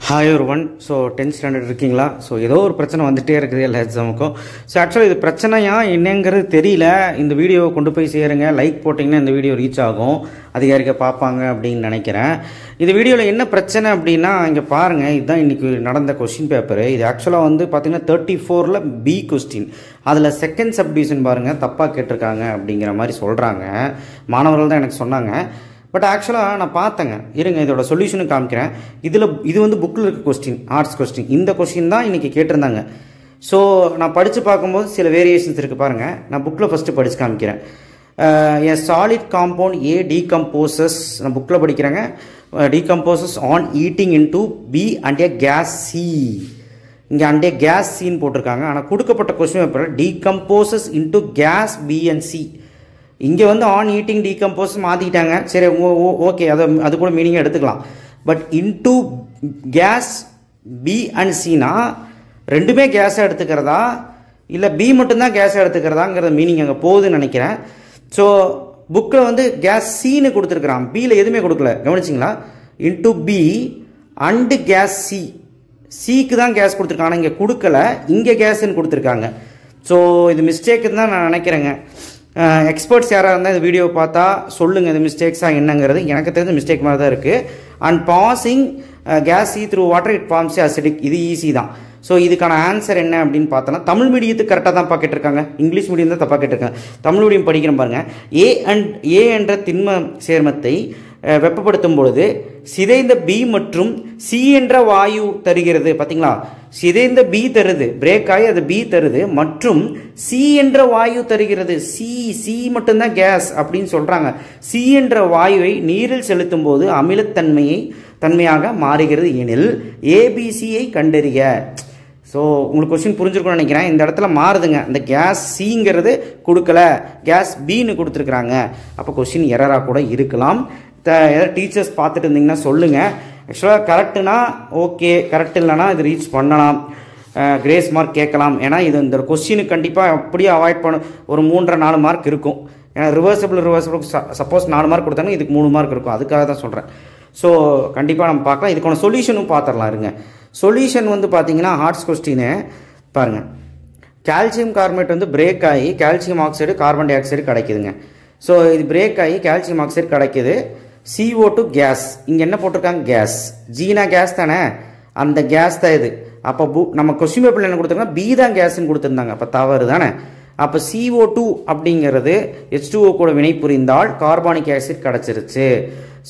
Hi ஒருவன். So 10th standard இருக்கீங்களா? So ஏதோ ஒரு பிரச்சனை வந்துகிட்டே இருக்குது எல்லா எக்ஸாமுக்கும். ஸோ ஆக்சுவலாக இது பிரச்சனையா என்னங்கிறது தெரியல. இந்த வீடியோவை கொண்டு போய் சேருங்க. லைக் போட்டிங்கன்னா இந்த வீடியோ ரீச் ஆகும், அதிகாரிக்க பார்ப்பாங்க அப்படின்னு நினைக்கிறேன். இந்த வீடியோவில் என்ன பிரச்சனை அப்படின்னா, இங்கே பாருங்கள், இதுதான் இன்றைக்கி நடந்த கொஸ்டின் பேப்பரு. இது ஆக்சுவலாக வந்து பார்த்திங்கன்னா 34ல் பி கொஸ்டின். அதில் செகண்ட் சப்டிவிஷன் பாருங்கள் தப்பாக கேட்டிருக்காங்க அப்படிங்கிற மாதிரி சொல்கிறாங்க. மாணவர்கள் தான் எனக்கு சொன்னாங்க. பட் ஆக்சுவலாக நான் பார்த்தேங்க, இருங்க இதோட சொல்யூஷனும் காமிக்கிறேன். இது வந்து புக்கில் இருக்க கொஸ்டின், ஆர்ட்ஸ் கொஸ்டின். இந்த கொஸ்டின் தான் இன்றைக்கி கேட்டிருந்தாங்க. ஸோ நான் படித்து பார்க்கும்போது சில வேரியேஷன்ஸ் இருக்குது பாருங்கள். நான் புக்கில் ஃபஸ்ட்டு படித்து காமிக்கிறேன். A solid compound A decomposes, நான் புக்கில் படிக்கிறேங்க, decomposes on heating into B and A gas C. இங்கே அண்ட் ஏ கேஸ் சின்னு போட்டிருக்காங்க. ஆனால் கொடுக்கப்பட்ட கொஸ்டின் பேப்பரில் decomposes into gas B and C. இங்கே வந்து ஆன் ஈட்டிங் டீகம்போஸ் மாற்றிக்கிட்டாங்க. சரி, ஓகே, அது கூட மீனிங்காக எடுத்துக்கலாம். But into gas B and சினா ரெண்டுமே கேஸாக எடுத்துக்கிறதா இல்லை பி மட்டும்தான் கேஸாக எடுத்துக்கிறதாங்கிற மீனிங் அங்கே போகுதுன்னு நினைக்கிறேன். ஸோ புக்கில் வந்து கேஸ் சின்னு கொடுத்துருக்குறான், பியில் எதுவுமே கொடுக்கல, கவனிச்சிங்களா? Into B and gas C, சிக்கு தான் கேஸ் கொடுத்துருக்காங்க, இங்கே கொடுக்கல, இங்கே கேஸ்ன்னு கொடுத்துருக்காங்க. ஸோ இது மிஸ்டேக்குன்னு தான் நான் நினைக்கிறேங்க. எக்ஸ்பர்ட்ஸ் யாராக இருந்தால் இந்த வீடியோ பார்த்தா சொல்லுங்கள், இது மிஸ்டேக்ஸாக என்னங்கிறது. எனக்கு தெரிஞ்ச மிஸ்டேக் மாதிரி தான் இருக்குது. And passing gas C through water it forms acidic, இது ஈஸி தான். ஸோ இதுக்கான ஆன்சர் என்ன அப்படின்னு பார்த்தோன்னா, தமிழ் மீடியத்துக்கு கரெக்டாக தான் கேட்டிருக்காங்க, இங்கிலீஷ் மீடியம் தான் தப்பாக கேட்டிருக்காங்க. தமிழ் மீடியம் படிக்கிறேன் பாருங்கள். ஏ என்ற திண்ம சேர்மத்தை வெப்பப்படுத்தும் பொழுது சிதைந்த பி மற்றும் சி என்ற வாயு தருகிறது. பார்த்தீங்களா, சிதைந்த பி தருது, பிரேக் ஆகி அது பி தருது, மற்றும் சி என்ற வாயு தருகிறது. சி மட்டும்தான் கேஸ் அப்படின்னு சொல்கிறாங்க. சி என்ற வாயுவை நீரில் செலுத்தும் போது அமிலத்தன்மையாக மாறுகிறது எனில் ஏபிசியை கண்டறிய. ஸோ உங்களுக்கு கொஸ்டின் புரிஞ்சிருக்கும்னு நினைக்கிறேன். இந்த இடத்துல மாறுதுங்க, இந்த கேஸ் சிங்கிறது கொடுக்கல, கேஸ் பின்னு கொடுத்துருக்குறாங்க. அப்போ கொஸ்டின் எரராக கூட இருக்கலாம். ஏதாவது டீச்சர்ஸ் பார்த்துட்டு இருந்தீங்கன்னா சொல்லுங்கள். ஆக்சுவலாக கரெக்டுனா ஓகே, கரெக்ட் இல்லைனா இது ரீச் பண்ணலாம், கிரேஸ் மார்க் கேட்கலாம். ஏன்னா இது இந்த கொஸ்டினுக்கு கண்டிப்பாக அப்படியே அவாய்ட் பண்ண ஒரு 3.5-4 மார்க் இருக்கும். ஏன்னா ரிவர்சபிள் சப்போஸ் 4 மார்க் கொடுத்தாங்கன்னா இதுக்கு 3 மார்க் இருக்கும், அதுக்காக தான் சொல்கிறேன். ஸோ கண்டிப்பாக நம்ம பார்க்கலாம். இதுக்கான சொல்யூஷனும் பார்த்துடலாம் இருங்க. சொல்யூஷன் வந்து பார்த்தீங்கன்னா ஆர்ட்ஸ் கொஸ்டினு பாருங்கள். கால்சியம் கார்பனேட் வந்து பிரேக் ஆகி calcium oxide carbon dioxide கிடைக்குதுங்க. ஸோ இது பிரேக் ஆகி கால்சியம் ஆக்சைடு கிடைக்குது. CO2 கேஸ், இங்கே என்ன போட்டிருக்காங்க, கேஸ். ஜீனா கேஸ் தானே, அந்த கேஸ் தான் இது. அப்போ நம்ம கொஸ்டின் பேப்பரில் என்ன கொடுத்துருக்காங்க, பி தான் கேஸ்ன்னு கொடுத்துருந்தாங்க. அப்போ தவறு தானே. அப்போ CO2 அப்படிங்கிறது H2O கூட வினை புரிந்தால் கார்பானிக் ஆசிட் கிடச்சிருச்சு.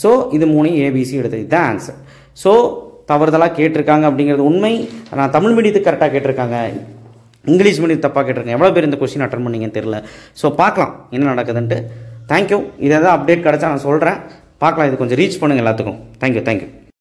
ஸோ இது 3 ABC எடுத்து, இதுதான் ஆன்சர். ஸோ தவறுதலாக கேட்டிருக்காங்க அப்படிங்கிறது உண்மை. நான் தமிழ் மீடியத்துக்கு கரெக்டாக கேட்டிருக்காங்க, இங்கிலீஷ் மீடியம் தப்பாக கேட்டிருக்கேன். எவ்வளோ பேர் இந்த கொஸ்டின் அட்டன் பண்ணிங்கன்னு தெரியல. ஸோ பார்க்கலாம் என்ன நடக்குதுன்ட்டு. தேங்க்யூ. இதை தான் அப்டேட் கிடச்சா நான் சொல்கிறேன். பார்க்கலாம், இது கொஞ்சம் ரீச் பண்ணுங்கள் எல்லாத்துக்கும். தேங்க்யூ.